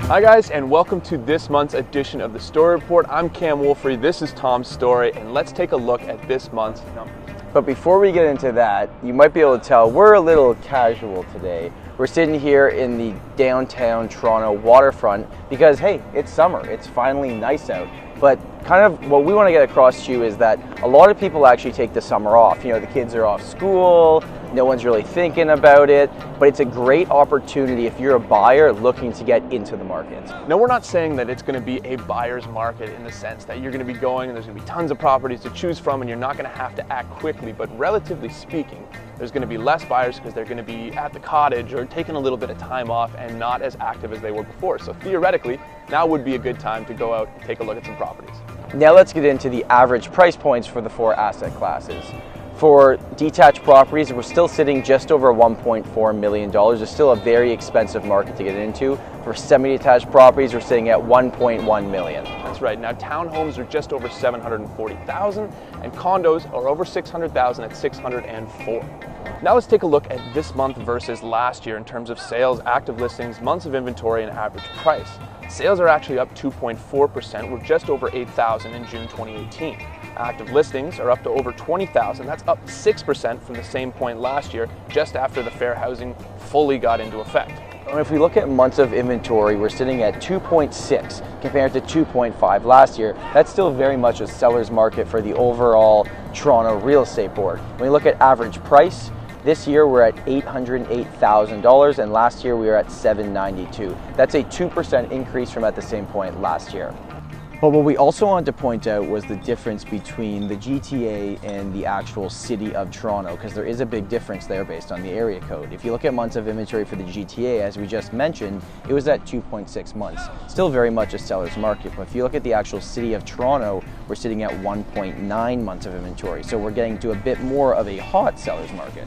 Hi guys, and welcome to this month's edition of the Storey Report. I'm Cam Wolfrey, this is Tom's Story, and let's take a look at this month's numbers. But before we get into that, you might be able to tell we're a little casual today. We're sitting here in the downtown Toronto waterfront because, hey, it's summer. It's finally nice out. But kind of what we want to get across to you is that a lot of people actually take the summer off. You know, the kids are off school, no one's really thinking about it, but it's a great opportunity if you're a buyer looking to get into the market. Now, we're not saying that it's going to be a buyer's market in the sense that you're going to be going and there's going to be tons of properties to choose from and you're not going to have to act quickly, but relatively speaking, there's going to be less buyers because they're going to be at the cottage or taking a little bit of time off and not as active as they were before. So theoretically, now would be a good time to go out and take a look at some properties. Now let's get into the average price points for the four asset classes. For detached properties, we're still sitting just over $1.4 million. It's still a very expensive market to get into. For semi-detached properties, we're sitting at $1.1 million. That's right. Now, townhomes are just over $740,000, and condos are over $600,000 at $604,000. Now let's take a look at this month versus last year in terms of sales, active listings, months of inventory, and average price. Sales are actually up 2.4%. We're just over 8,000 in June 2018. Active listings are up to over 20,000. That's up 6% from the same point last year, just after the fair housing fully got into effect. And if we look at months of inventory, we're sitting at 2.6 compared to 2.5 last year. That's still very much a seller's market for the overall Toronto real estate board. When we look at average price, this year we're at $808,000 and last year we were at $792,000. That's a 2% increase from at the same point last year. But what we also wanted to point out was the difference between the GTA and the actual city of Toronto, because there is a big difference there based on the area code. If you look at months of inventory for the GTA, as we just mentioned, it was at 2.6 months. Still very much a seller's market, but if you look at the actual city of Toronto, we're sitting at 1.9 months of inventory. So we're getting to a bit more of a hot seller's market.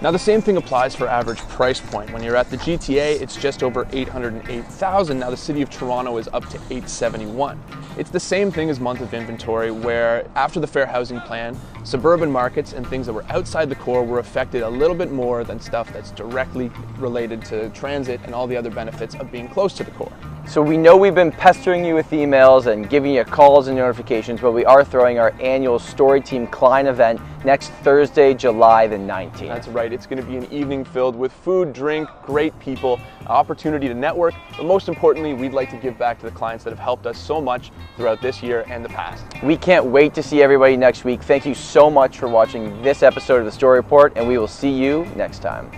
Now, the same thing applies for average price point. When you're at the GTA, it's just over $808,000. Now the city of Toronto is up to $871,000. It's the same thing as month of inventory, where after the fair housing plan, suburban markets and things that were outside the core were affected a little bit more than stuff that's directly related to transit and all the other benefits of being close to the core. So we know we've been pestering you with emails and giving you calls and notifications, but we are throwing our annual Storey Team Client event next Thursday, July the 19th. That's right. It's going to be an evening filled with food, drink, great people, opportunity to network, but most importantly, we'd like to give back to the clients that have helped us so much throughout this year and the past. We can't wait to see everybody next week. Thank you so much for watching this episode of the Storey Report, and we will see you next time.